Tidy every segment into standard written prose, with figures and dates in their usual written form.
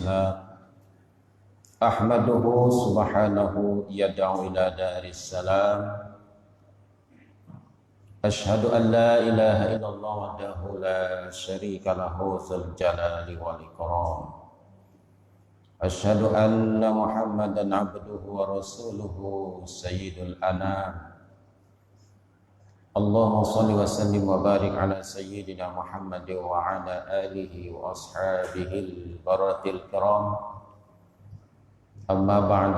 الإسلام أحمده سبحانه يدعو إلى دار السلام أشهد أن لا إله إلا الله وحده لا شريك له ذو الجلال والإكرام أشهد أن محمدا عبده ورسوله سيد الأنام اللهم صل وسلم وبارك على سيدنا محمد وعلى آله وأصحابه البررة الكرام أما بعد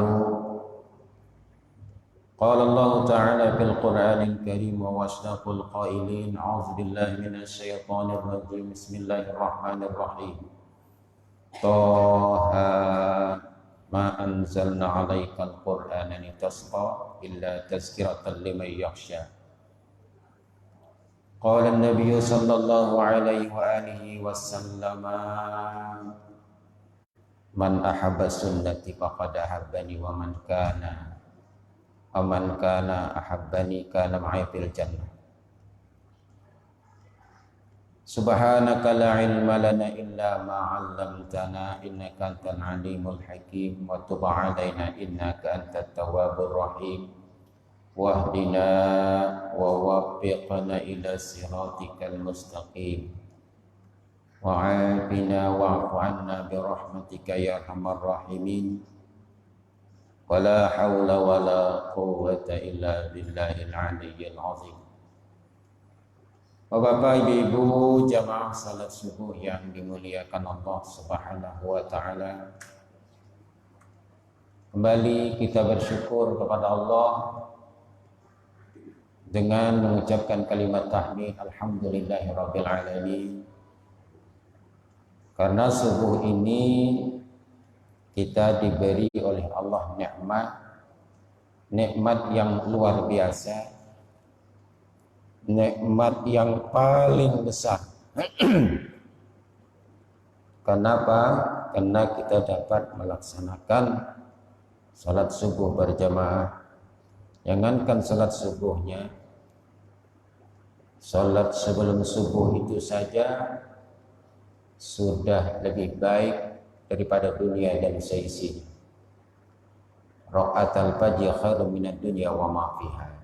قال الله تعالى في القرآن الكريم وأصدق القائلين أعوذ بالله من الشيطان الرجيم بسم الله الرحمن الرحيم طه ما أنزلنا عليك القرآن لتشقى إلا تذكرة لمن يخشى قال النبي صلى الله عليه وآله وسلم من أحب سنتي فقد أحبني ومن كان أحبني كان معي في الجنة سبحانك لا علم لنا إلا ما علمتنا إنك أنت العليم الحكيم وتب علينا إنك أنت التواب الرحيم واهدنا ووفقنا إلى صراطك المستقيم وعافنا واعف عنا برحمتك يا أرحم الراحمين ولا حول ولا قوة إلا بالله العلي العظيم. Bapak, Ibu, jamaah salat subuh yang dimuliakan Allah Subhanahu wa taala. Kembali kita bersyukur kepada Allah dengan mengucapkan kalimat tahmid alhamdulillahirabbil alamin. Karena subuh ini kita diberi oleh Allah nikmat yang luar biasa, nikmat yang paling besar. Kenapa? Karena kita dapat melaksanakan salat subuh berjamaah. Jangankan salat subuhnya, salat sebelum subuh itu saja sudah lebih baik daripada dunia dan seisinya. Ra'atal fajr khairun minad dunya wa ma fiha.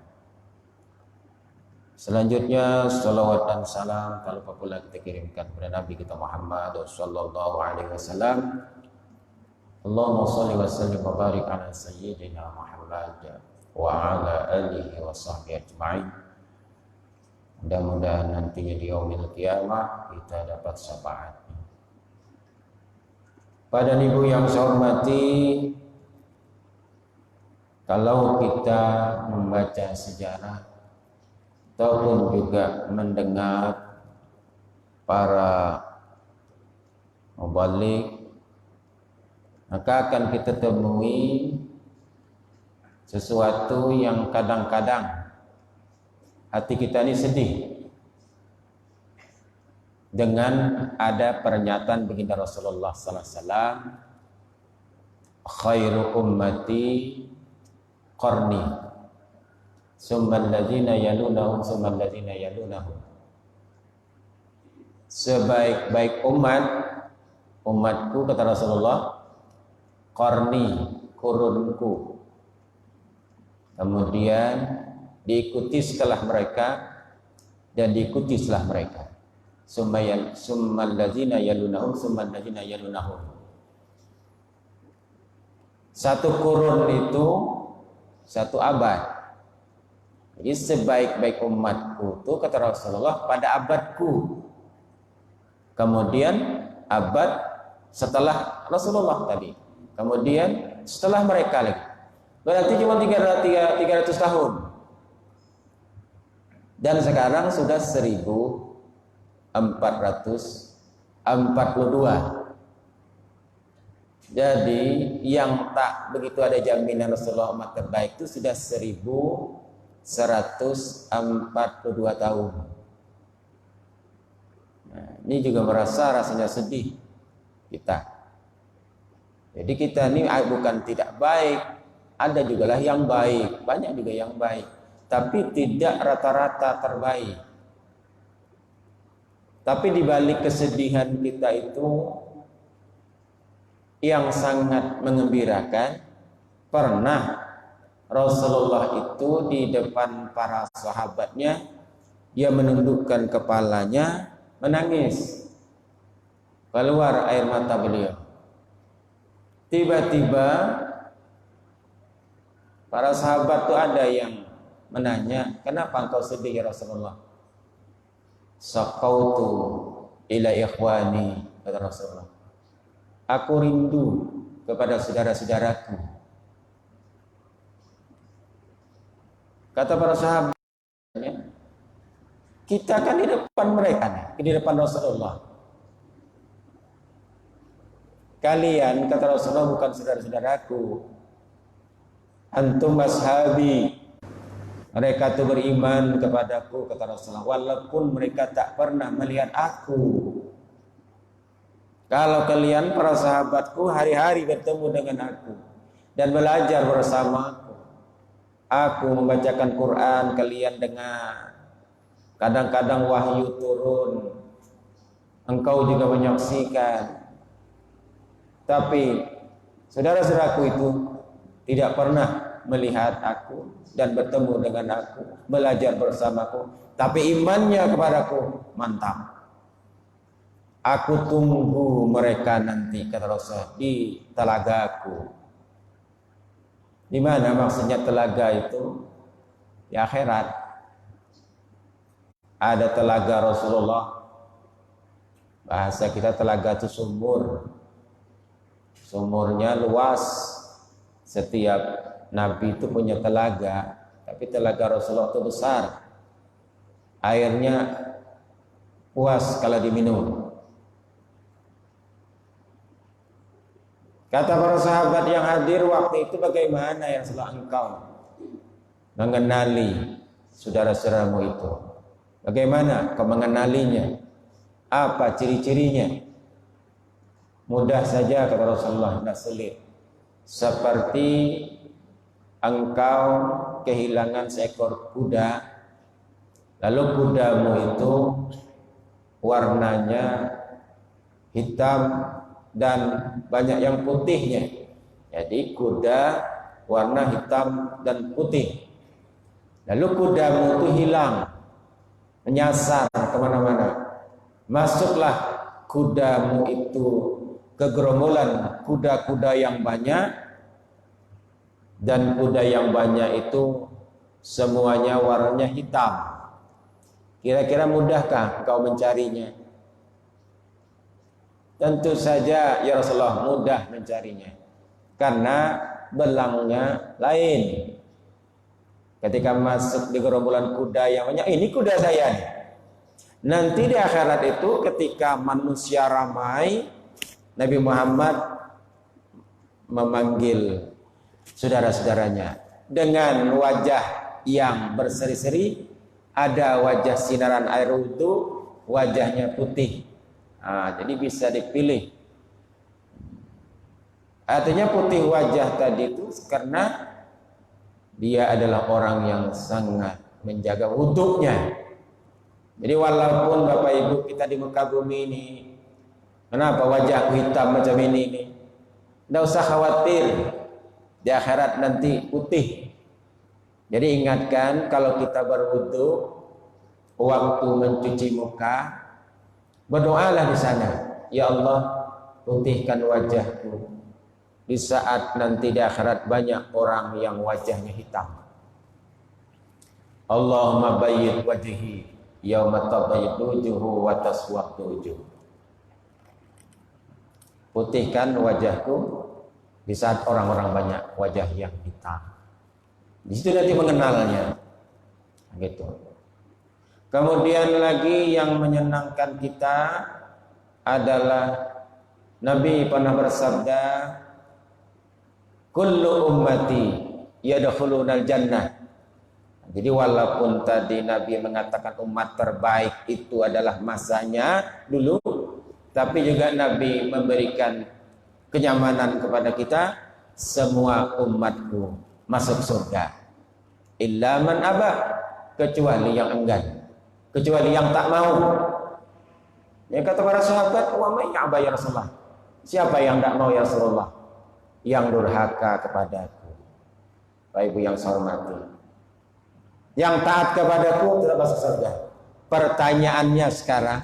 Selanjutnya salawat dan salam tak lupa pula kita kirimkan kepada Nabi kita Muhammad sallallahu alaihi wasallam. Allahumma shalli wa sallim wa barik ala sayyidina Muhammad wa ala alihi wa sahbihi ajma'in. Mudah-mudahan nantinya di yaumil qiyamah kita dapat syafaat. Pada ibu yang saya hormati, kalau kita membaca sejarah ataupun juga mendengar para mubalik, maka akan kita temui sesuatu yang kadang-kadang hati kita ini sedih dengan ada pernyataan baginda Rasulullah sallallahu alaihi wasallam, khairu ummati qarni summal ladzina yalunahum summal ladzina yalunahum. Sebaik-baik umatku kata Rasulullah, qarni, kurunku. Kemudian diikuti setelah mereka dan diikuti setelah mereka. Summal ladzina yalunahum summal ladzina yalunahum. Satu kurun itu satu abad. Jadi sebaik-baik umatku itu kata Rasulullah pada abadku. Kemudian abad setelah Rasulullah tadi. Kemudian setelah mereka lagi. Berarti cuma 300 tahun. Dan sekarang sudah 1442. Jadi yang tak begitu ada jaminan Rasulullah umat terbaik itu sudah 1142 tahun. Nah, ini juga merasa rasanya sedih kita. Jadi kita ini bukan tidak baik, ada juga lah yang baik, banyak juga yang baik, tapi tidak rata-rata terbaik. Tapi di balik kesedihan kita itu yang sangat mengembirakan. Pernah Rasulullah itu di depan para sahabatnya, dia menundukkan kepalanya, menangis. Keluar air mata beliau. Tiba-tiba para sahabat itu ada yang menanya, kenapa engkau sedih ya Rasulullah? Saqautu ila ikhwani, kata Rasulullah. Aku rindu kepada saudara-saudaraku. Kata para sahabat, kita kan di depan mereka, di depan Rasulullah. Kalian, kata Rasulullah, bukan saudara-saudaraku. Antum ashabi. Mereka itu beriman kepadaku, kata Rasulullah, walaupun mereka tak pernah melihat aku. Kalau kalian para sahabatku hari-hari bertemu dengan aku dan belajar bersamaku. Aku membacakan Quran, kalian dengar. Kadang-kadang wahyu turun, engkau juga menyaksikan. Tapi saudara-saudaraku itu tidak pernah melihat aku dan bertemu dengan aku, belajar bersamaku, tapi imannya kepadaku mantap. Aku tunggu mereka nanti, kata Rasulullah, di telagaku. Di mana maksudnya telaga itu? Di akhirat. Ada telaga Rasulullah. Bahasa kita telaga itu sumur. Sumurnya luas. Setiap nabi itu punya telaga, tapi telaga Rasulullah itu besar. Airnya puas kalau diminum. Kata para sahabat yang hadir waktu itu, bagaimana ya Rasulullah engkau mengenali saudara-saudaramu itu? Bagaimana kau mengenalinya? Apa ciri-cirinya? Mudah saja, kata Rasulullah, tidak sulit. Seperti engkau kehilangan seekor kuda, lalu kudamu itu warnanya hitam dan banyak yang putihnya. Jadi kuda warna hitam dan putih. Lalu kudamu itu hilang, menyasar kemana-mana. Masuklah kudamu itu ke gerombolan kuda-kuda yang banyak, dan kuda yang banyak itu semuanya warnanya hitam. Kira-kira mudahkah engkau mencarinya? Tentu saja ya Rasulullah, mudah mencarinya, karena belangnya lain. Ketika masuk di gerombolan kuda yang banyak, ini kuda saya nih. Nanti di akhirat itu ketika manusia ramai, Nabi Muhammad memanggil saudara-saudaranya dengan wajah yang berseri-seri. Ada wajah sinaran air wudhu, wajahnya putih. Jadi bisa dipilih. Artinya putih wajah tadi itu karena dia adalah orang yang sangat menjaga wudhunya. Jadi walaupun Bapak Ibu kita di muka bumi ini, kenapa wajahku hitam macam ini? Tidak usah khawatir, di akhirat nanti putih. Jadi ingatkan kalau kita berwudu, waktu mencuci muka, berdoalah di sana, ya Allah, putihkan wajahku di saat nanti di akhirat banyak orang yang wajahnya hitam. Allahumma bayyid wajhi yauma tabayyadu wujuhu wa taswaddu wujuh. Putihkan wajahku di saat orang-orang banyak wajah yang hitam. Di situ nanti mengenalnya. Gitu. Kemudian lagi yang menyenangkan kita adalah Nabi pernah bersabda, kullu ummati yadkhulunal jannah. Jadi walaupun tadi Nabi mengatakan umat terbaik itu adalah masanya dulu, tapi juga Nabi memberikan kenyamanan kepada kita, semua umatku masuk surga. Illa man aba, kecuali yang enggan, kecuali yang tak mau. Ya kata para sahabat, wa may aba ya Rasulullah. Siapa yang tidak mau ya Rasulullah? Yang durhaka kepadaku. Bapak Ibu yang saya hormati, yang taat kepadaku tidak masuk surga. Pertanyaannya sekarang,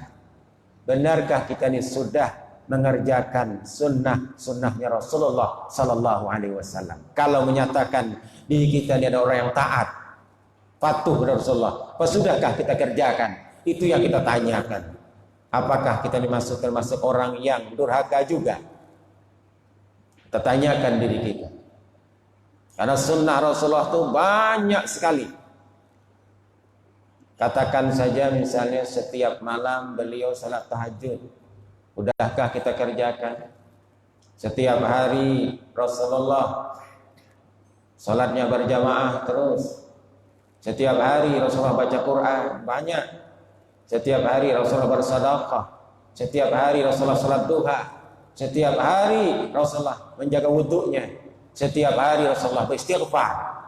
benarkah kita ini sudah mengerjakan sunnahnya Rasulullah Sallallahu Alaihi Wasallam? Kalau menyatakan diri kita ini ada orang yang taat, patuh kepada Rasulullah, apa sudahkah kita kerjakan? Itu yang kita tanyakan. Apakah kita dimasuk termasuk orang yang durhaka juga? Kita tanyakan diri kita. Karena sunnah Rasulullah itu banyak sekali. Katakan saja misalnya setiap malam beliau salat tahajud. Udahkah kita kerjakan? Setiap hari Rasulullah salatnya berjamaah terus. Setiap hari Rasulullah baca Quran banyak. Setiap hari Rasulullah bersedekah. Setiap hari Rasulullah salat duha. Setiap hari Rasulullah menjaga wudunya. Setiap hari Rasulullah beristighfar.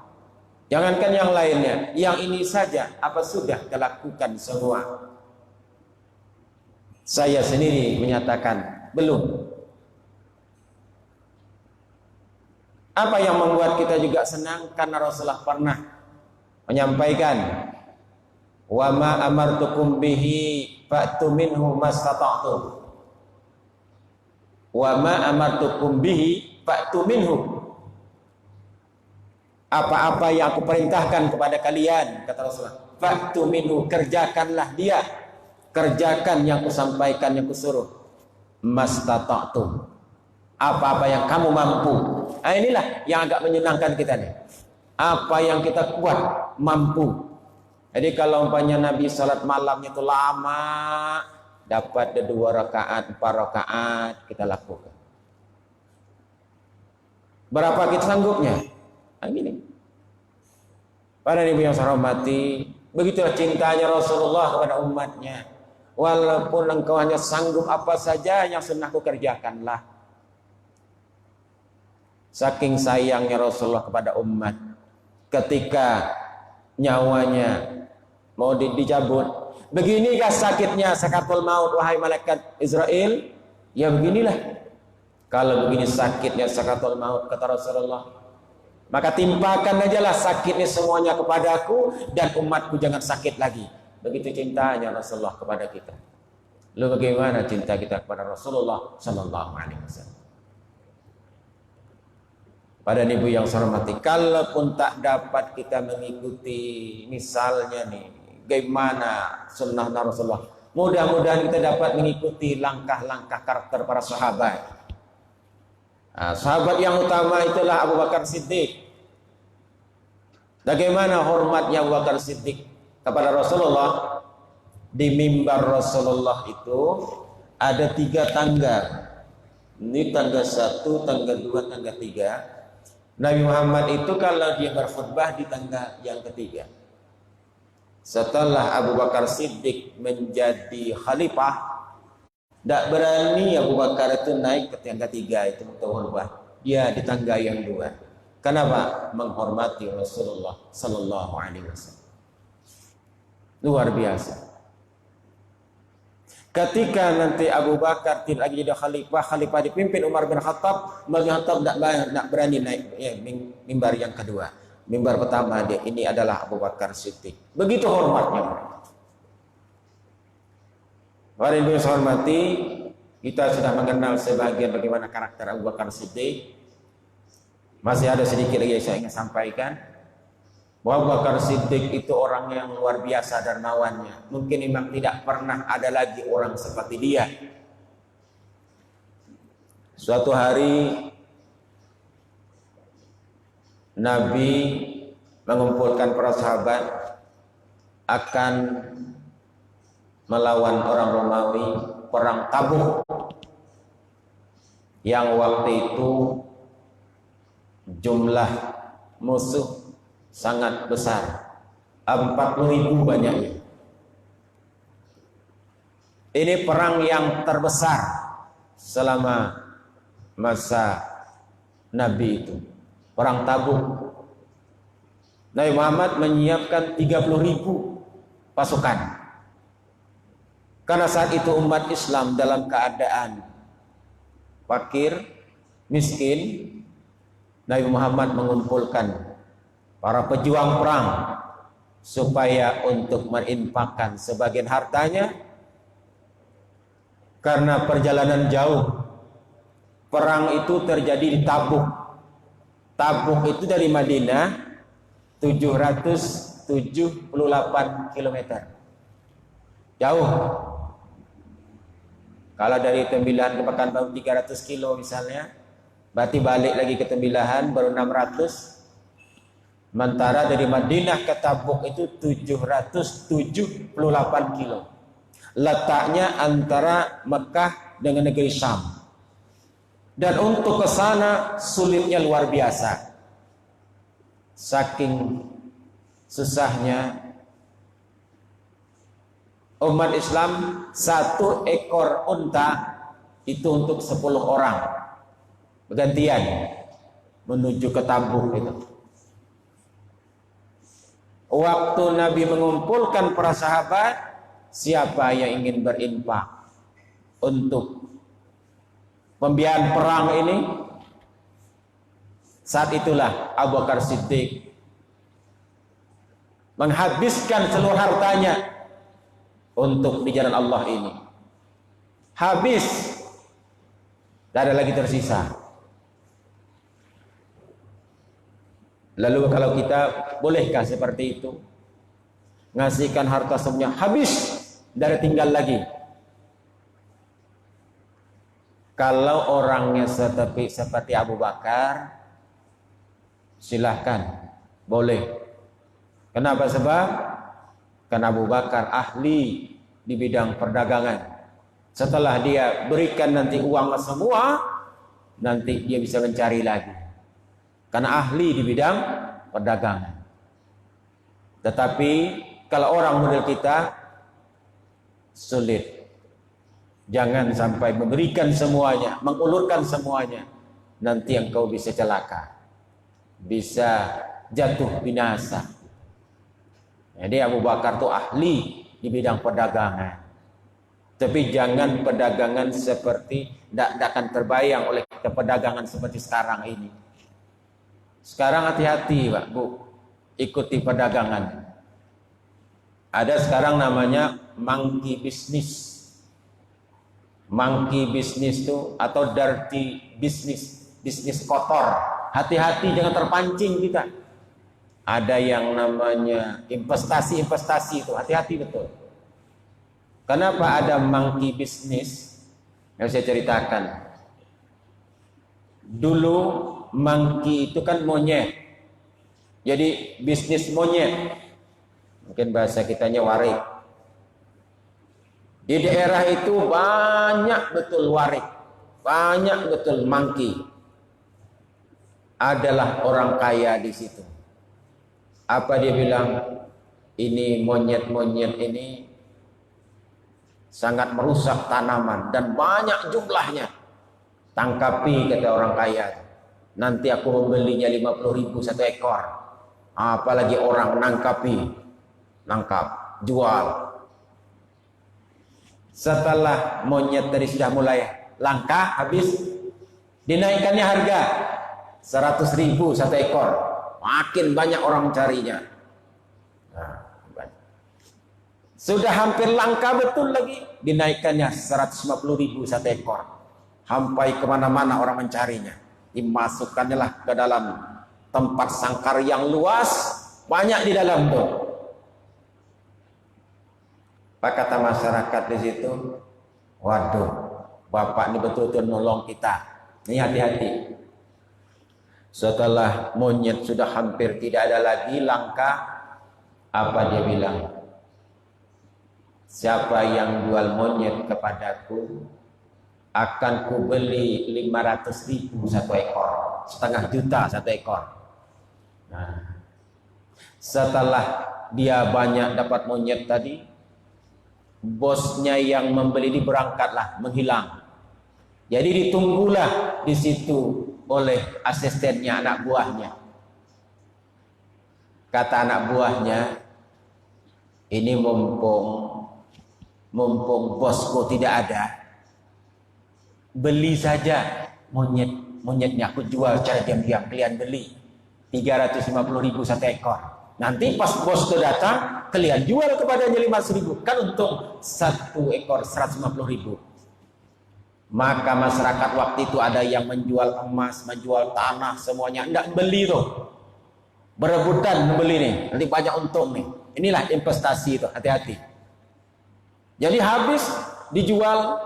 Jangankan yang lainnya, yang ini saja apa sudah kita lakukan semua? Saya sendiri menyatakan belum. Apa yang membuat kita juga senang? Karena Rasulullah pernah menyampaikan, wa ma amartukum bihi fa'tu minhu mastata'tum. Wa ma amartukum bihi fa'tu minhu. Apa-apa yang aku perintahkan kepada kalian, kata Rasulullah, fa'tu minhu, kerjakanlah dia. Kerjakan yang kusampaikan, yang kusuruh. Mastata'tum. Apa-apa yang kamu mampu. Nah, inilah yang agak menyenangkan kita nih. Apa yang kita kuat, mampu. Jadi kalau umpamanya Nabi salat malamnya itu lama, dapat 2 rakaat, 4 rakaat, kita lakukan. Berapa kita sanggupnya? Nah, gini. Para ibu yang saya hormati, begitulah cintanya Rasulullah kepada umatnya. Walaupun engkau hanya sanggup apa saja yang sunnahku kerjakanlah. Saking sayangnya Rasulullah kepada umat, ketika nyawanya mau dicabut, beginikah sakitnya sakaratul maut wahai malaikat Israel? Ya beginilah. Kalau begini sakitnya sakaratul maut, kata Rasulullah, maka timpakan ajalah sakitnya semuanya kepadaku dan umatku jangan sakit lagi. Begitu cintanya Rasulullah kepada kita. Lalu bagaimana cinta kita kepada Rasulullah Sallallahu Alaihi Wasallam? Pada ibu yang saya hormati, kalaupun tak dapat kita mengikuti misalnya nih, bagaimana sunnah Rasulullah, mudah-mudahan kita dapat mengikuti langkah-langkah karakter para sahabat. Nah, sahabat yang utama itulah Abu Bakar Siddiq. Bagaimana hormatnya Abu Bakar Siddiq kepada Rasulullah? Di mimbar Rasulullah itu ada 3 tangga. Ini tangga 1, tangga 2, tangga 3. Nabi Muhammad itu kalau dia berkhutbah di tangga yang ketiga. Setelah Abu Bakar Siddiq menjadi khalifah, tidak berani Abu Bakar itu naik ke tangga 3 itu untuk khutbah. Dia di tangga yang 2. Kenapa? Menghormati Rasulullah Sallallahu Alaihi Wasallam. Luar biasa. Ketika nanti Abu Bakar tidak lagi jadi khalifah dipimpin Umar bin Khattab, Umar bin Khattab tidak berani naik mimbar yang kedua. Mimbar pertama dia ini adalah Abu Bakar Siddiq. Begitu hormatnya. Para ibu yang saya hormati, kita sudah mengenal sebagian bagaimana karakter Abu Bakar Siddiq. Masih ada sedikit lagi yang saya ingin sampaikan. Bahwa Abu Bakar Siddiq itu orang yang luar biasa dermawannya. Mungkin memang tidak pernah ada lagi orang seperti dia. Suatu hari Nabi mengumpulkan para sahabat akan melawan orang Romawi, perang Tabuk, yang waktu itu jumlah musuh sangat besar, 40.000 banyaknya. Ini perang yang terbesar selama masa Nabi itu, perang Tabuk. Nabi Muhammad menyiapkan 30.000 pasukan. Karena saat itu umat Islam dalam keadaan fakir, miskin, Nabi Muhammad mengumpulkan para pejuang perang supaya untuk menginfakkan sebagian hartanya karena perjalanan jauh. Perang itu terjadi di Tabuk. Tabuk itu dari Madinah 778 km. Jauh. Kalau dari Tembilahan ke Pekanbaru 300 kilo misalnya, berarti balik lagi ke Tembilahan baru 600. Sementara dari Madinah ke Tabuk itu 778 kilo. Letaknya antara Mekah dengan negeri Syam. Dan untuk ke sana sulitnya luar biasa. Saking susahnya umat Islam, 1 ekor unta itu untuk 10 orang bergantian menuju ke Tabuk itu. Waktu Nabi mengumpulkan para sahabat, siapa yang ingin berinfak untuk pembiayaan perang ini? Saat itulah Abu Bakar Siddiq menghabiskan seluruh hartanya untuk di jalan Allah ini. Habis, tidak ada lagi tersisa. Lalu kalau kita bolehkah seperti itu? Ngasihkan harta semuanya habis, tidak ada tinggal lagi. Kalau orangnya seperti Abu Bakar, silahkan, boleh. Kenapa? Sebab karena Abu Bakar ahli di bidang perdagangan. Setelah dia berikan nanti uang semua, nanti dia bisa mencari lagi. Karena ahli di bidang perdagangan. Tetapi kalau orang model kita, sulit. Jangan sampai memberikan semuanya, mengulurkan semuanya. Nanti engkau bisa celaka, bisa jatuh binasa. Jadi Abu Bakar itu ahli di bidang perdagangan. Tapi jangan perdagangan seperti, tidak akan terbayang oleh kita perdagangan seperti sekarang ini. Sekarang hati-hati Pak, Bu, ikuti perdagangan. Ada sekarang namanya monkey business. Monkey business itu atau dirty business, bisnis kotor. Hati-hati jangan terpancing kita. Ada yang namanya investasi itu, hati-hati betul. Kenapa ada monkey business? Yang saya ceritakan. Dulu monkey itu kan monyet. Jadi bisnis monyet. Mungkin bahasa kitanya warik. Di daerah itu banyak betul warik, banyak betul monkey. Adalah orang kaya di situ. Apa dia bilang? Ini monyet-monyet ini sangat merusak tanaman dan banyak jumlahnya. Tangkapi, kata orang kaya. Nanti aku membelinya 50.000 1 ekor. Apalagi orang nangkapi, nangkap, jual. Setelah monyet tadi sudah mulai langka, habis, dinaikkannya harga 100.000 1 ekor. Makin banyak orang mencarinya. Sudah hampir langka betul lagi, dinaikkannya 150.000 1 ekor. Sampai kemana-mana orang mencarinya. Dimasukkannya lah ke dalam tempat sangkar yang luas, banyak di dalam tuh. Pak kata masyarakat di situ, waduh, bapak ini betul-betul nolong kita. Ini hati-hati. Setelah monyet sudah hampir tidak ada lagi langka, apa dia bilang? Siapa yang jual monyet kepadaku, akan kubeli 500.000 1 ekor, 500.000 1 ekor. Nah, setelah dia banyak dapat monyet tadi, bosnya yang membeli ini berangkatlah, menghilang. Jadi ditunggulah di situ oleh asistennya, anak buahnya. Kata anak buahnya, ini mumpung bosku tidak ada, beli saja Monyetnya aku jual secara diam-diam, kalian beli 350.000 satu ekor. Nanti pas bos itu datang, kalian jual kepadanya 500.000, kan untung satu ekor 150.000. Maka masyarakat waktu itu ada yang menjual emas, menjual tanah, semuanya enggak beli tuh, berebutan membeli nih, nanti banyak untung nih. Inilah investasi itu, hati-hati. Jadi habis dijual,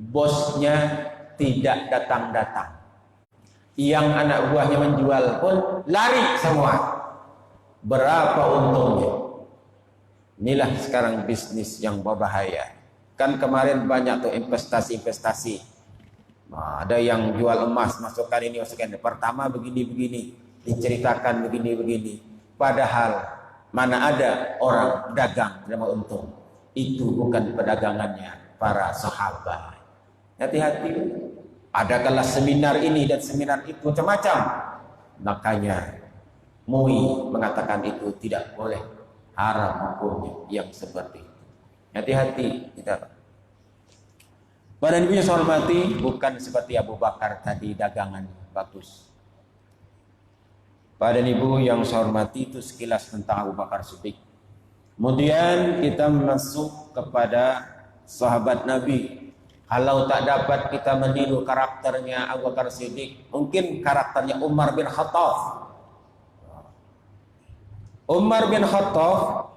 bosnya tidak datang-datang. Yang anak buahnya menjual pun lari semua. Berapa untungnya? Inilah sekarang bisnis yang berbahaya. Kan kemarin banyak tuh investasi. Nah, ada yang jual emas, masukkan ini, masukkan ini. Pertama begini-begini, diceritakan begini-begini. Padahal mana ada orang dagang dapat untung. Itu bukan perdagangannya para sahabat. Hati-hati. Ada kelas seminar ini dan seminar itu macam-macam. Makanya MUI mengatakan itu tidak boleh, haram hukumnya yang seperti itu. Hati-hati kita. Pada Nabi yang saya hormati, bukan seperti Abu Bakar tadi dagangan bagus. Pada Ibu yang saya hormati, itu sekilas tentang Abu Bakar Siddiq. Kemudian kita masuk kepada sahabat Nabi. Kalau tak dapat kita meniru karakternya Abu Bakar Siddiq, mungkin karakternya Umar bin Khattab. Umar bin Khattab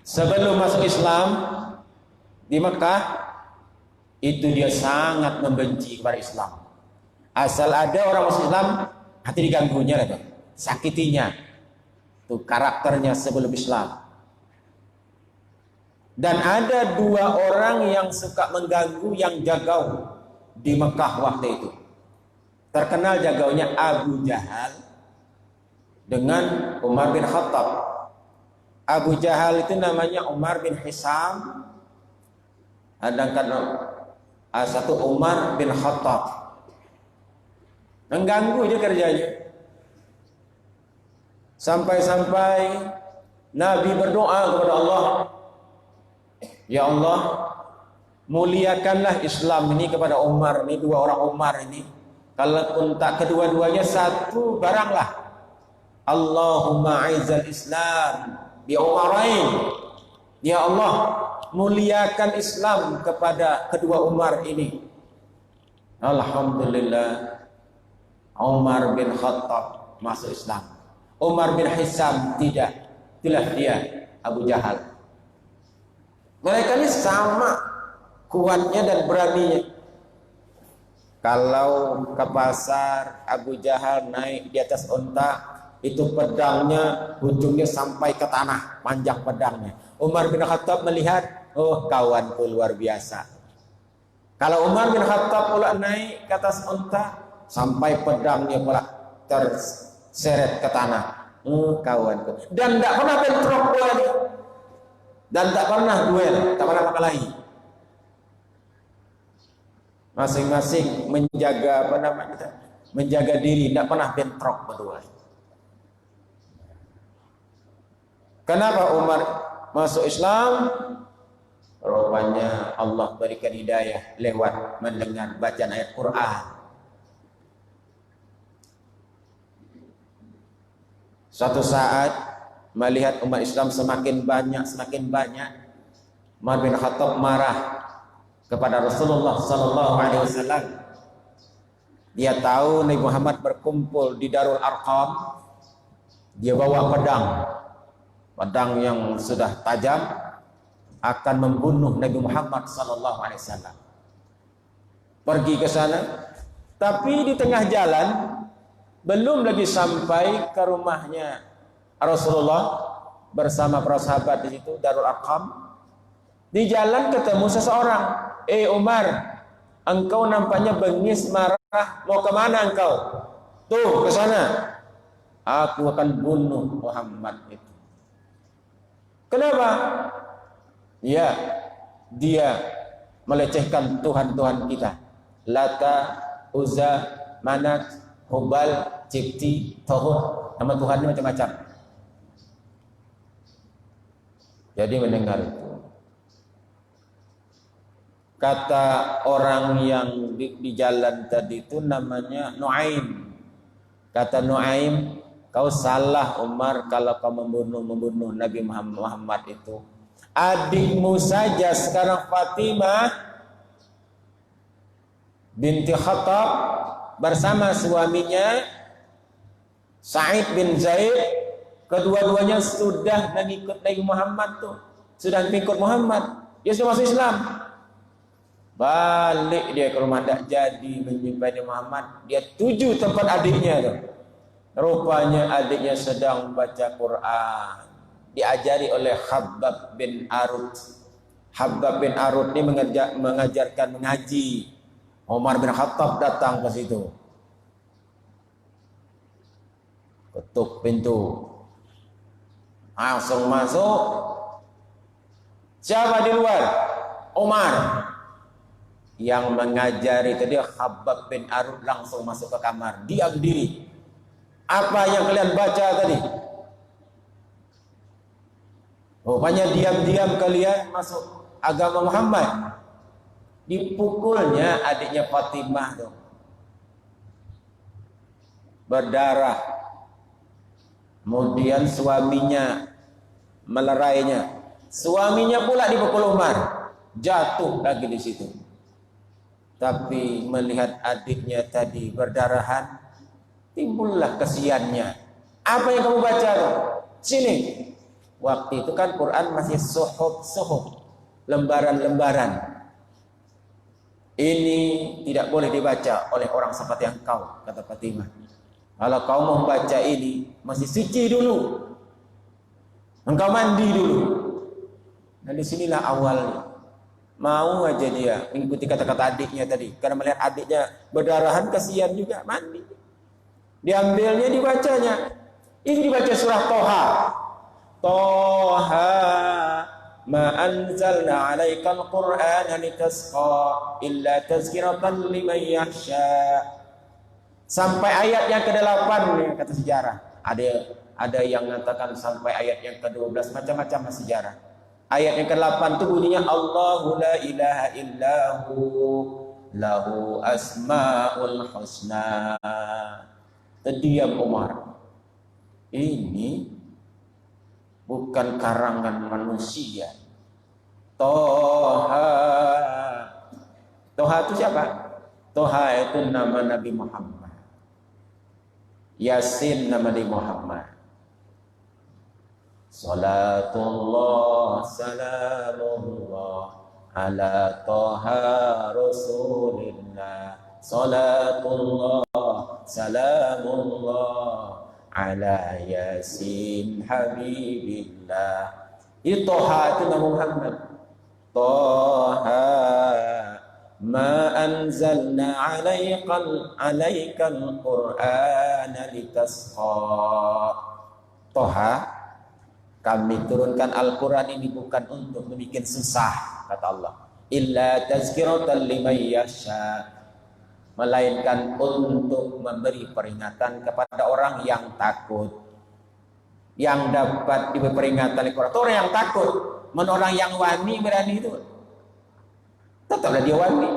sebelum masuk Islam di Mekah, itu dia sangat membenci kepada Islam. Asal ada orang masuk Islam, hati diganggunya, sakitinya. Itu karakternya sebelum Islam. Dan ada dua orang yang suka mengganggu, yang jagau di Mekah waktu itu. Terkenal jagaunya Abu Jahal dengan Umar bin Khattab. Abu Jahal itu namanya Umar bin Hisam, sedangkan satu Umar bin Khattab. Mengganggu dia kerjanya. Sampai-sampai Nabi berdoa kepada Allah, ya Allah, muliakanlah Islam ini kepada Umar, ini dua orang Umar ini. Kalaupun tak kedua-duanya, satu baranglah. Allahumma aizal Islam bi Umarain. Ya Allah, muliakan Islam kepada kedua Umar ini. Alhamdulillah, Umar bin Khattab masuk Islam. Umar bin Hisam tidak. Itulah dia Abu Jahal. Mereka ini sama kuatnya dan beraninya. Kalau ke pasar, Abu Jahal naik di atas unta, itu pedangnya ujungnya sampai ke tanah, panjang pedangnya. Umar bin Khattab melihat, oh kawanku luar biasa. Kalau Umar bin Khattab pula naik ke atas unta, sampai pedangnya pula terseret ke tanah. Oh kawanku. Dan tidak pernah bentrok lagi. Dan tak pernah duel, tak pernah berkelahi. Masing-masing menjaga menjaga diri, tidak pernah bentrok berdua. Kenapa Umar masuk Islam? Rupanya Allah berikan hidayah lewat mendengar bacaan ayat Quran. Suatu saat melihat umat Islam semakin banyak, Umar bin Khattab marah kepada Rasulullah sallallahu alaihi wasallam. Dia tahu Nabi Muhammad berkumpul di Darul Arqam. Dia bawa pedang yang sudah tajam, akan membunuh Nabi Muhammad sallallahu alaihi wasallam. Pergi ke sana, tapi di tengah jalan belum lagi sampai ke rumahnya Rasulullah bersama para sahabat di situ Darul Arqam. Di jalan ketemu seseorang, Umar, engkau nampaknya bengis, marah, mau kemana engkau? Tuh ke sana, aku akan bunuh Muhammad itu. Kenapa? Ya, dia melecehkan Tuhan-Tuhan kita, Lata, Uzza, Manat, Hubal, Cipti, Tohut. Nama Tuhan ini macam-macam. Jadi mendengar itu, Kata orang yang di jalan tadi itu namanya Nuaim. Kata Nuaim, kau salah Umar kalau kau membunuh Nabi Muhammad itu. Adikmu saja sekarang Fatimah binti Khattab bersama suaminya Sa'id bin Zaid, kedua-duanya sudah mengikut Nabi Muhammad tuh, sudah mengikut Muhammad, dia sudah masuk Islam. Balik dia ke rumah, tak jadi menjumpai Muhammad. Dia tuju tempat adiknya tuh. Rupanya adiknya sedang baca Quran, diajari oleh Habbab bin Arud. Habbab bin Arud ini mengajarkan mengaji. Umar bin Khattab datang ke situ, ketuk pintu, langsung masuk. Siapa di luar? Umar. Yang mengajari tadi Habbab bin Arud langsung masuk ke kamar, diam diri. Apa yang kalian baca tadi? Rupanya diam-diam kalian masuk agama Muhammad. Dipukulnya adiknya Fatimah tuh, berdarah. Kemudian suaminya melerainya. Suaminya pula dipukul Umar, jatuh lagi di situ. Tapi melihat adiknya tadi berdarahan, timbullah kesiannya. Apa yang kamu baca tuh? Sini. Waktu itu kan Quran masih suhuf, lembaran-lembaran. Ini tidak boleh dibaca oleh orang seperti engkau, kata Fatimah. Kalau kau mau baca ini, masih suci dulu. Engkau mandi dulu. Nah disinilah awalnya. Mau aja dia mengikuti kata-kata adiknya tadi, karena melihat adiknya berdarahan, kasihan juga, mandi. Diambilnya, dibacanya. Ini dibaca surah Toha. Toha ma anzalna 'alaikal qur'ana litasqa illa tazkiratan liman yakhsha. Sampai ayat yang ke-8 nih, kata sejarah. Ada yang mengatakan sampai ayat yang ke-12, macam-macam sejarah. Ayat yang ke-8 itu bunyinya Allahu la ilaha illahu lahu asmaul husna. Terdiam Umar. Ini bukan karangan manusia. Toha. Toha itu siapa? Toha itu nama Nabi Muhammad. Yasin nama Nabi Muhammad. Salatullah salamullah ala Toha Rasulillah. Salatullah salamullah ala Yasin Habibillah. Itu Toha itu nama Muhammad. Toha ma anzalna alaikal qur'ana litasqa. Toha, kami turunkan Al-Quran ini bukan untuk membuat susah, kata Allah. Illa tazkiratan liman yasha, melainkan untuk memberi peringatan kepada orang yang takut. Yang dapat diberi peringatan oleh Quran itu orang yang takut. Orang yang wani berani itu tetaplah dia wani.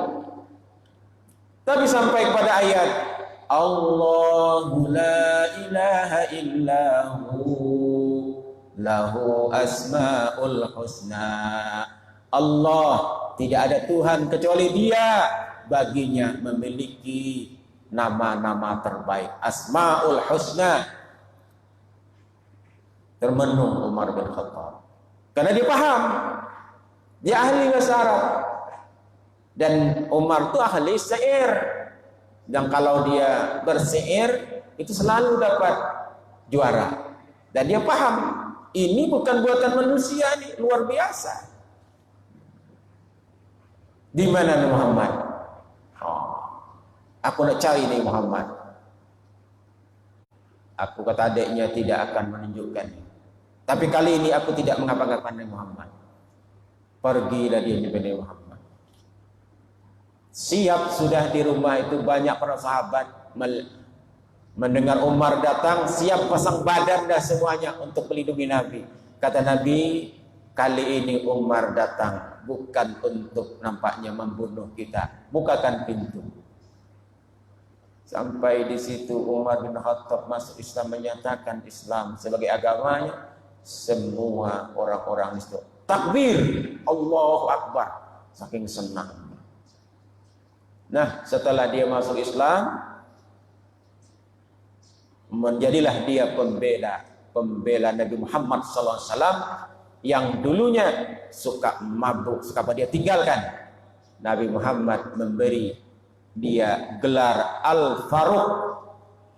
Tapi sampai kepada ayat Allahu la ilaha illahu lahu asmaul husna. Allah, tidak ada Tuhan kecuali Dia, baginya memiliki nama-nama terbaik, asmaul husna. Termenung Umar bin Khattab karena dia paham, dia ahli bahasa Arab, dan Umar itu ahli syair, dan kalau dia bersyair itu selalu dapat juara. Dan dia paham ini bukan buatan manusia, ini luar biasa. Di mana Muhammad? Aku nak cari nih Muhammad. Aku kata adiknya tidak akan menunjukkannya. Tapi kali ini aku tidak mengapa-ngapakan Muhammad. Pergilah dia menyebut Muhammad. Siap sudah di rumah itu banyak para sahabat mendengar Umar datang, siap pasang badan dah semuanya untuk melindungi Nabi. Kata Nabi, kali ini Umar datang bukan untuk nampaknya membunuh kita. Bukakan pintu. Sampai di situ Umar bin Khattab masuk Islam, menyatakan Islam sebagai agamanya. Semua orang-orang itu takbir, Allahu Akbar, saking senang. Nah, setelah dia masuk Islam, menjadilah dia pembela Nabi Muhammad SAW yang dulunya suka mabuk, suka apa, dia tinggalkan. Nabi Muhammad memberi dia gelar Al-Faruq.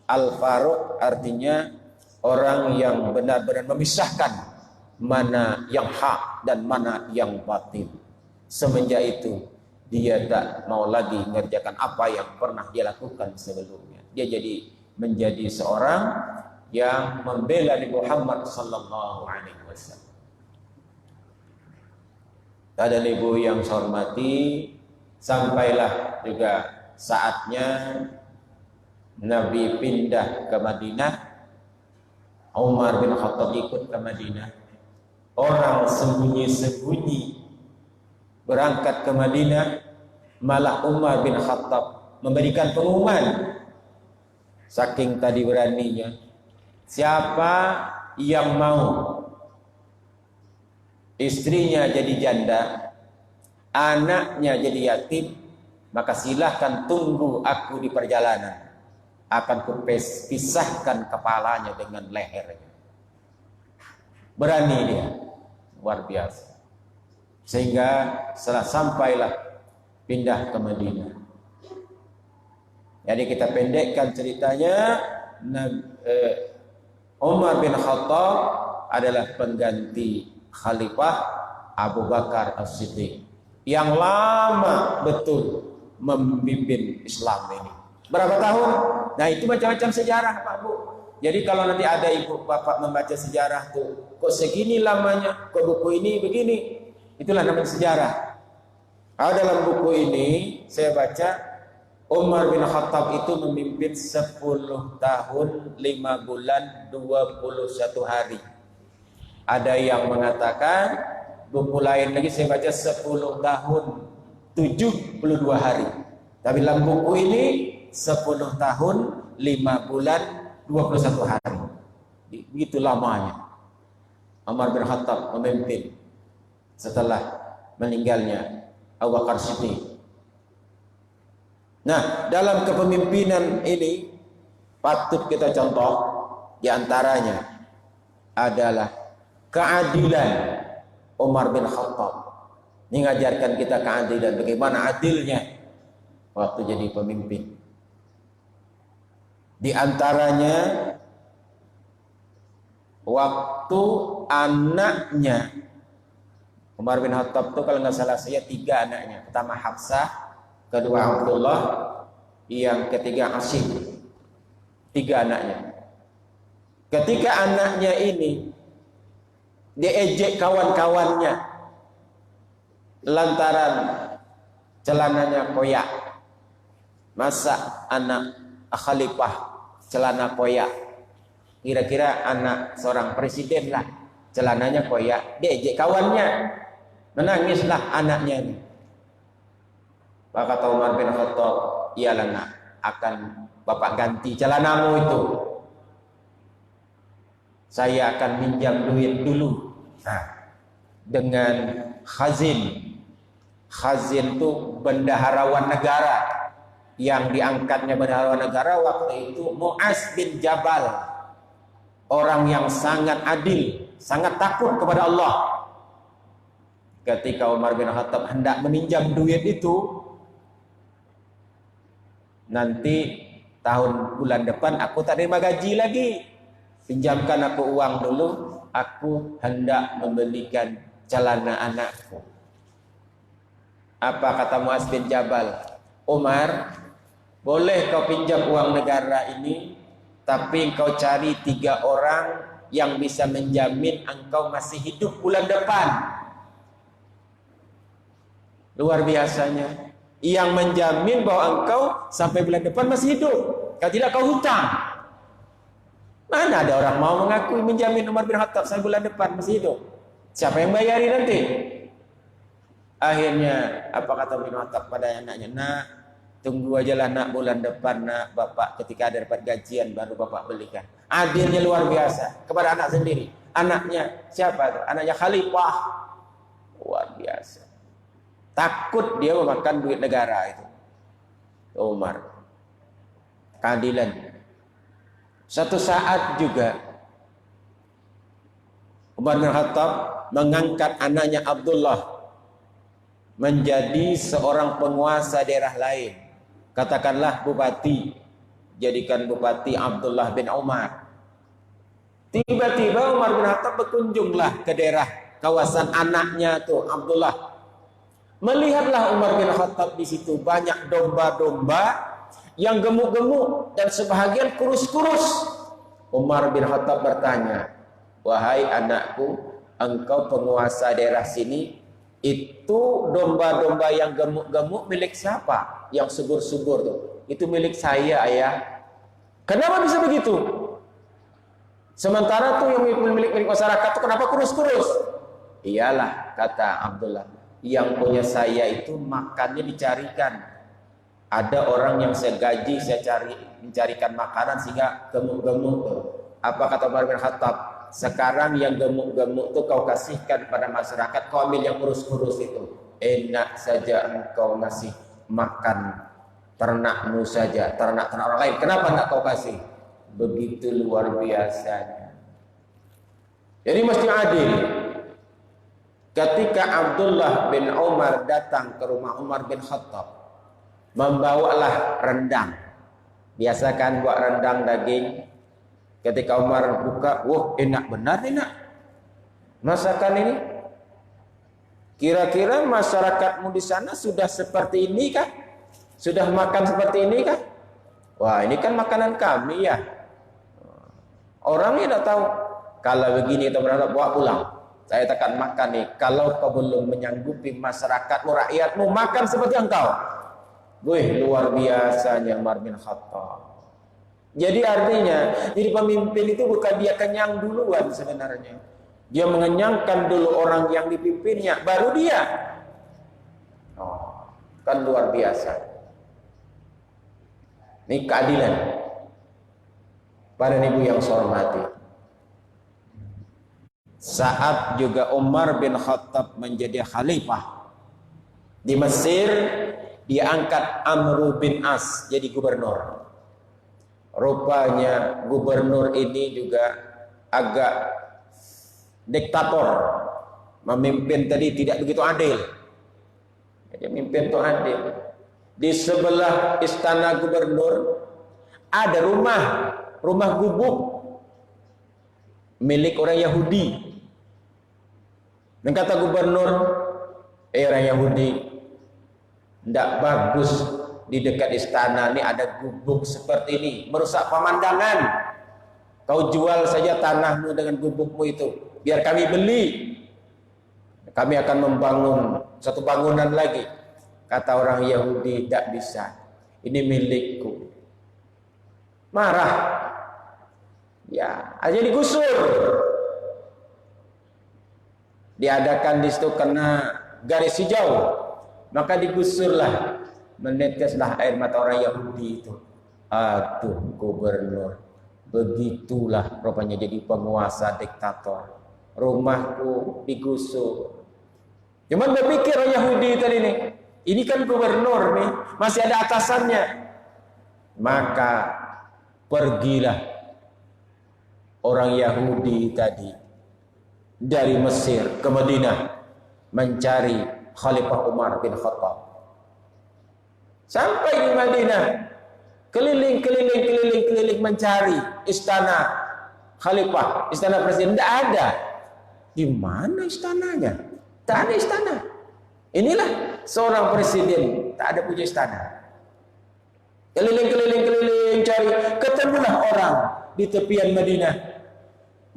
Al-Faruq artinya orang yang benar-benar memisahkan mana yang hak dan mana yang batil. Semenjak itu dia tak mau lagi mengerjakan apa yang pernah dia lakukan sebelumnya. Dia menjadi seorang yang membela Nabi Muhammad sallallahu alaihi wasallam. Ada ibu yang saya hormati, sampailah juga saatnya Nabi pindah ke Madinah. Umar bin Khattab ikut ke Madinah. Orang sembunyi-sembunyi berangkat ke Madinah, malah Umar bin Khattab memberikan pengumuman. Saking tadi beraninya, siapa yang mau istrinya jadi janda, anaknya jadi yatim, maka silahkan tunggu aku di perjalanan. Akan kupisahkan kepalanya dengan lehernya. Berani dia, luar biasa. Sehingga setelah sampailah pindah ke Madinah. Jadi kita pendekkan ceritanya, Umar bin Khattab adalah pengganti Khalifah Abu Bakar As-Siddiq yang lama betul memimpin Islam ini. Berapa tahun? Nah, itu macam-macam sejarah, Pak Bu. Jadi kalau nanti ada ibu bapak membaca sejarah tuh, kok segini lamanya, kok buku ini begini, itulah namanya sejarah. Dalam buku ini saya baca Umar bin Khattab itu memimpin 10 tahun 5 bulan 21 hari. Ada yang mengatakan, buku lain lagi saya baca 10 tahun 72 hari. Tapi dalam buku ini 10 tahun 5 bulan 21 hari. Begitu lamanya Umar bin Khattab memimpin setelah meninggalnya Abu Bakar Siddiq. Nah, dalam kepemimpinan ini patut kita contoh, diantaranya adalah keadilan Umar bin Khattab. Ini mengajarkan kita keadilan, bagaimana adilnya waktu jadi pemimpin. Di antaranya waktu anaknya Umar bin Khattab itu, kalau nggak salah saya 3 anaknya. Pertama Hafsah, kedua Abdullah, yang ketiga Asim. 3 anaknya. Ketika anaknya ini diejek kawan-kawannya lantaran celananya koyak. Masa anak khalifah celana koyak? Kira-kira anak seorang presiden lah, celananya koyak, diejek kawannya. Menangislah anaknya ini. Maka kata Umar bin Khattab, iyalah nak, akan bapak ganti celanamu itu. Saya akan minjam duit dulu. Nah, dengan khazin. Khazin itu bendaharawan negara. Yang diangkatnya bendaharawan negara waktu itu Mu'az bin Jabal. Orang yang sangat adil, sangat takut kepada Allah. Ketika Umar bin Khattab hendak meminjam duit itu, nanti bulan depan aku tak terima gaji lagi, pinjamkan aku uang dulu, aku hendak membelikan celana anakku. Apa kata Mu'az bin Jabal? Umar, boleh kau pinjam uang negara ini, tapi kau cari 3 orang yang bisa menjamin engkau masih hidup bulan depan. Luar biasanya, yang menjamin bahwa engkau sampai bulan depan masih hidup. Kalau tidak kau hutang. Mana ada orang mau mengakui menjamin Umar bin Khattab sampai bulan depan masih hidup? Siapa yang bayari nanti? Akhirnya apa kata bin Khattab pada anaknya, nak, tunggu aja lah nak, bulan depan nak, bapak ketika ada dapat gajian baru bapak belikan. Adilnya luar biasa kepada anak sendiri. Anaknya siapa itu? Anaknya khalifah. Luar biasa. Takut dia memakan duit negara itu. Umar. Keadilan. Satu saat juga Umar bin Khattab mengangkat anaknya Abdullah menjadi seorang penguasa daerah lain. Katakanlah bupati. Jadikan bupati Abdullah bin Umar. Tiba-tiba Umar bin Khattab berkunjunglah ke daerah kawasan anaknya tuh Abdullah. Melihatlah Umar bin Khattab di situ banyak domba-domba yang gemuk-gemuk dan sebahagian kurus-kurus. Umar bin Khattab bertanya, wahai anakku, engkau penguasa daerah sini, itu domba-domba yang gemuk-gemuk milik siapa? Yang subur-subur tuh. Itu milik saya, ayah. Kenapa bisa begitu? Sementara tuh yang milik masyarakat tuh kenapa kurus-kurus? Iyalah, kata Abdullah, yang punya saya itu makannya dicarikan. Ada orang yang saya gaji, saya mencarikan makanan sehingga gemuk-gemuk tuh. Apa kata Umar bin Khattab? Sekarang yang gemuk-gemuk itu kau kasihkan pada masyarakat, kau ambil yang kurus-kurus itu. Enak saja engkau ngasih makan ternakmu saja, ternak-ternak orang lain. Kenapa nak kau kasih? Begitu luar biasanya. Jadi mesti adil. Ketika Abdullah bin Umar datang ke rumah Umar bin Khattab, membawalah rendang. Biasa kan buat rendang daging. Ketika Umar buka, wah enak benar enak masakan ini. Kira-kira masyarakatmu di sana sudah seperti ini kah? Sudah makan seperti ini kah? Wah ini kan makanan kami ya. Orangnya tidak tahu. Kalau begini kita berharap bawa pulang. Saya takkan makan nih. Kalau kau belum menyanggupi masyarakatmu, rakyatmu makan seperti engkau. Wih luar biasanya Umar bin Khattab. Jadi artinya, jadi pemimpin itu bukan dia kenyang duluan sebenarnya. Dia mengenyangkan dulu orang yang dipimpinnya, baru dia. Oh, kan luar biasa. Ini keadilan. Para ibu yang saya hormati. Saat juga Umar bin Khattab menjadi khalifah di Mesir, dia angkat Amr bin As jadi gubernur. Rupanya gubernur ini juga agak diktator, memimpin tadi tidak begitu adil. Jadi memimpin itu adil. Di sebelah istana gubernur ada rumah gubuk milik orang Yahudi. Dan kata gubernur, orang Yahudi, tidak bagus di dekat istana ini ada gubuk seperti ini, merusak pemandangan. Kau jual saja tanahmu dengan gubukmu itu, biar kami beli. Kami akan membangun satu bangunan lagi. Kata orang Yahudi, tidak bisa. Ini milikku. Marah. Ya, aja digusur. Diadakan di situ kena garis hijau, maka digusurlah. Meneteslah air mata orang Yahudi itu. Aduh gubernur, begitulah rupanya jadi penguasa diktator. Rumahku digusur. Cuman berpikir orang Yahudi tadi nih, ini kan gubernur nih, masih ada atasannya. Maka pergilah orang Yahudi tadi dari Mesir ke Madinah mencari Khalifah Umar bin Khattab. Sampai di Madinah, keliling mencari istana khalifah, istana presiden, tidak ada. Di mana istananya? Tak ada istana. Inilah seorang presiden, tak ada punya istana. Keliling cari, ketemulah orang di tepian Madinah.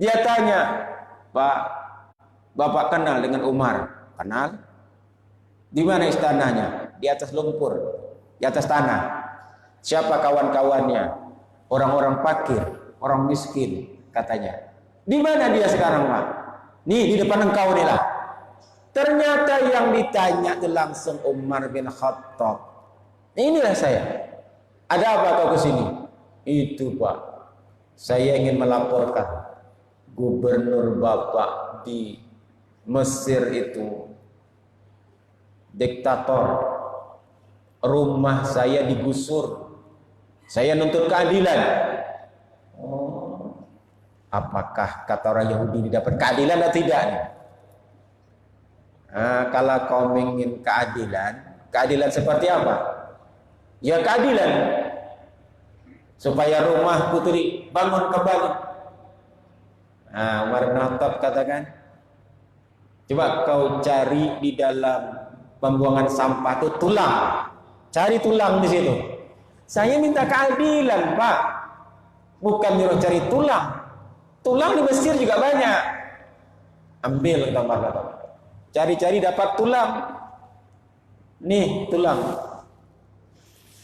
Dia tanya, Pak, Bapak kenal dengan Umar? Kenal. Di mana istananya? Di atas lumpur. Di atas tanah. Siapa kawan-kawannya? Orang-orang fakir, orang miskin, katanya. Di mana dia sekarang, Pak? Nih di depan engkau nih lah. Ternyata yang ditanya itu langsung Umar bin Khattab. Inilah saya. Ada apa kau kesini? Itu Pak, saya ingin melaporkan gubernur Bapak di Mesir itu diktator. Rumah saya digusur. Saya nuntut keadilan. Oh, apakah kata orang Yahudi dapat keadilan atau tidak? Nah, kalau kau ingin keadilan, keadilan seperti apa? Ya keadilan supaya rumahku itu dibangun kembali. Nah, Umar bin Khattab katakan, coba kau cari di dalam pembuangan sampah itu tulang, cari tulang di situ. Saya minta keadilan Pak, bukan nyuruh cari tulang. Tulang di Mesir juga banyak. Ambil kata Umar bin Khattab. Cari-cari dapat tulang. Nih tulang.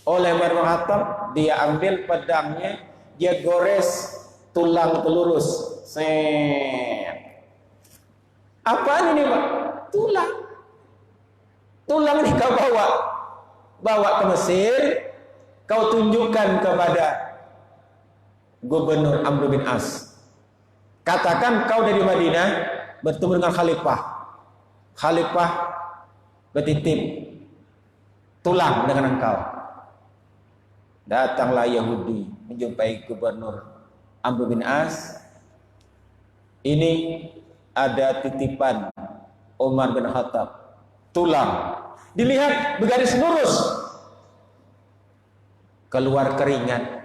Oleh Umar bin Khattab, dia ambil pedangnya, dia gores tulang telurus. Set. Apa ini Pak? Tulang. Tulang ini kau bawa ke Mesir, kau tunjukkan kepada Gubernur Amr bin As. Katakan kau dari Madinah bertemu dengan Khalifah. Khalifah bertitip tulang dengan engkau. Datanglah Yahudi menjumpai Gubernur Amr bin As. Ini ada titipan Umar bin Khattab, tulang. Dilihat bergaris lurus, keluar keringat.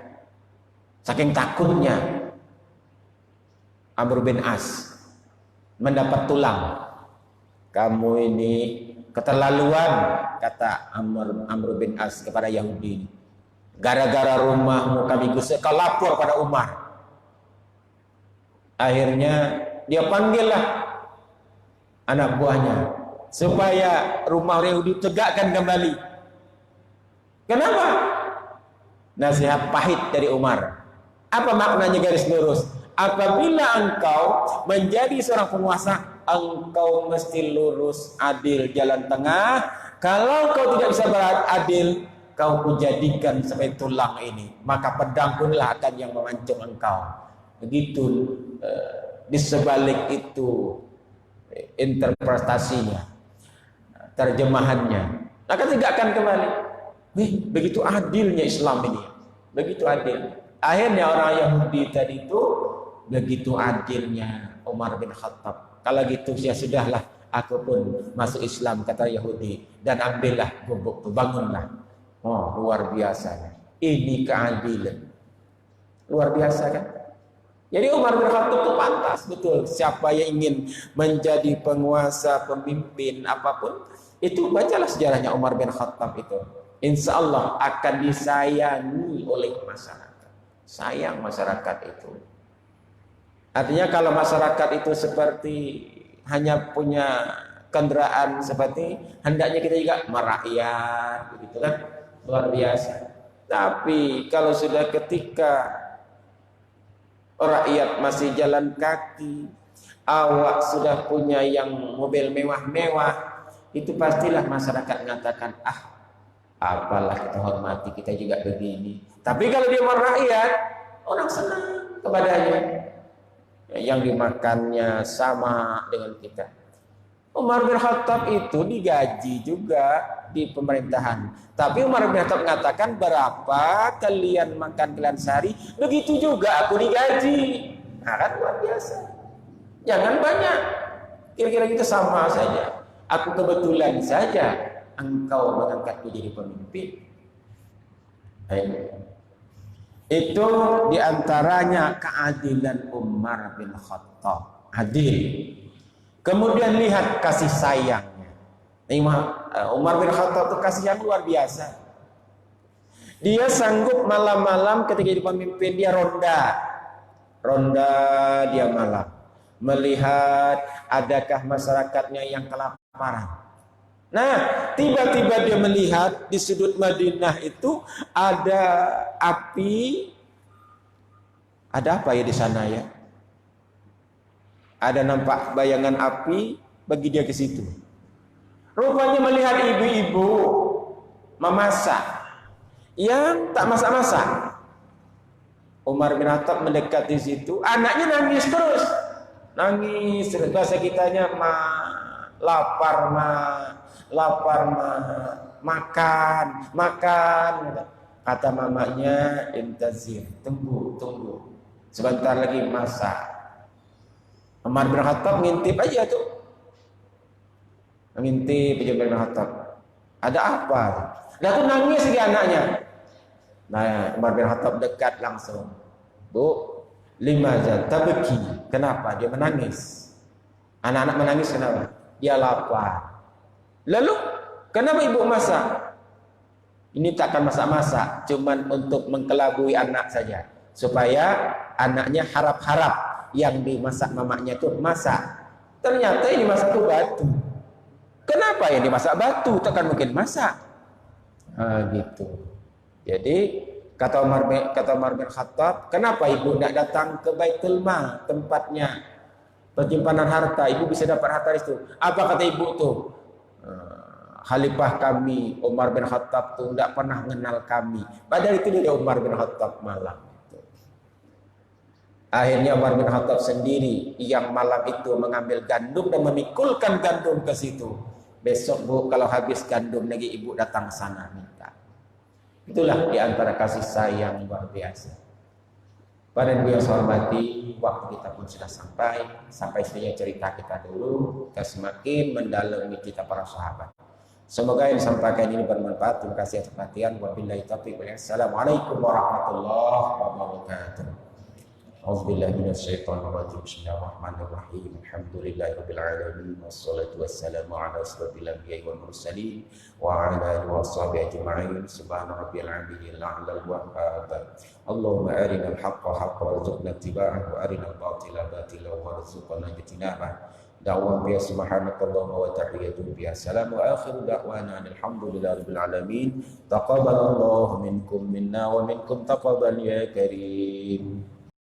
Saking takutnya Amr bin As mendapat tulang. Kamu ini keterlaluan, kata Amr bin As kepada Yahudi. Gara-gara rumahmu kami gusur, kau lapor pada Umar. Akhirnya dia panggillah anak buahnya supaya rumah Yahudi tegakkan kembali. Kenapa? Nasihat pahit dari Umar. Apa maknanya garis lurus? Apabila engkau menjadi seorang penguasa, engkau mesti lurus, adil, jalan tengah. Kalau kau tidak bisa beradil, kau kujadikan seperti tulang ini, maka pedang punlah akan yang memancung engkau. Begitu di sebalik itu interpretasinya, terjemahannya. Maka tegakkan kembali. Begitu adilnya Islam ini, begitu adil. Akhirnya orang Yahudi tadi itu, begitu adilnya Umar bin Khattab. Kalau gitu ya sudahlah, aku pun masuk Islam, kata Yahudi, dan ambillah gubuk, bangunlah. Oh, luar biasa. Ini keadilan. Luar biasa kan? Jadi Umar bin Khattab itu pantas betul. Siapa yang ingin menjadi penguasa, pemimpin, apapun, itu bacalah sejarahnya Umar bin Khattab itu. Insya Allah akan disayangi oleh masyarakat. Sayang masyarakat itu. Artinya kalau masyarakat itu seperti hanya punya kendaraan seperti, hendaknya kita juga merakyat, begitu kan? Luar biasa. Tapi kalau sudah ketika rakyat masih jalan kaki, awak sudah punya yang mobil mewah-mewah, itu pastilah masyarakat mengatakan, apalah kita hormati, kita juga begini. Tapi kalau dia merakyat, orang senang kepadanya. Yang dimakannya sama dengan kita. Umar bin Khattab itu digaji juga di pemerintahan. Tapi Umar bin Khattab mengatakan, berapa kalian makan kalian sehari, begitu juga aku digaji. Nah kan luar biasa. Jangan banyak. Kira-kira kita sama saja. Aku kebetulan saja engkau mengangkatku jadi pemimpin. Itu diantaranya keadilan Umar bin Khattab. Adil. Kemudian lihat kasih sayangnya. Umar bin Khattab itu kasih yang luar biasa. Dia sanggup malam-malam ketika jadi pemimpin, dia ronda dia malam, melihat adakah masyarakatnya yang kelaparan. Nah, tiba-tiba dia melihat di sudut Madinah itu ada api. Ada apa ya di sana ya? Ada nampak bayangan api, bagi dia ke situ. Rupanya melihat ibu-ibu memasak yang tak masak-masak. Umar bin Khattab mendekat di situ, anaknya nangis terus. Nangis terus. Bahasa kitanya lapar makan. Kata mamanya, intazir, tunggu. Sebentar lagi masak. Umar bin Khattab ngintip aja tuh. Ngintip aja Umar bin Khattab. Ada apa? Dah tuh nangis lagi anaknya. Nah, Umar bin Khattab dekat langsung. Bu, limaza tabki? Kenapa dia menangis? Anak-anak menangis kenapa? Dia lapar. Lalu, kenapa ibu masak? Ini takkan masak-masak, cuman untuk mengkelabui anak saja, supaya anaknya harap-harap yang dimasak mamanya itu masak. Ternyata ini masak itu batu. Kenapa yang dimasak batu? Takkan mungkin masak. Gitu. Jadi kata Umar bin Khattab, kenapa ibu tidak datang ke Baitul Mal, tempatnya penyimpanan harta? Ibu bisa dapat harta itu. Apa kata ibu tuh? Khalifah kami Umar bin Khattab tuh tidak pernah mengenal kami. Padahal itu dia Umar bin Khattab malam itu. Akhirnya Umar bin Khattab sendiri yang malam itu mengambil gandum dan memikulkan gandum ke situ. Besok bu, kalau habis gandum lagi ibu datang sana minta. Itulah diantara kasih sayang luar biasa. Pada yang saya hormati, waktu kita pun sudah sampai saja cerita kita dulu. Kita semakin mendalami kita para sahabat. Semoga yang disampaikan ini bermanfaat. Terima kasih atas perhatian. Wabillahi taufiq wal hidayah. Assalamualaikum warahmatullahi wabarakatuh. A'udzubillahi minasyaitonir rajim. Bismillahirrahmanirrahim. Alhamdulillahirabbil alamin wassalatu wassalamu ala asyrofil anbiya'i wal mursalin wa ala alihi washabihi ajma'in. Subhana rabbiyal aliyyil a'lal wahhab. Allahumma arinal haqqa haqqan warzuqna ittiba'ahu wa arinal batila batilan warzuqna ijtinabah. Da'wa biya subhanakallahumma wa tahiyyatu biya salam wa akhiru da'wana alhamdulillahi rabbil alamin. Taqabbalallahu minkum minna wa minkum taqabbal ya karim.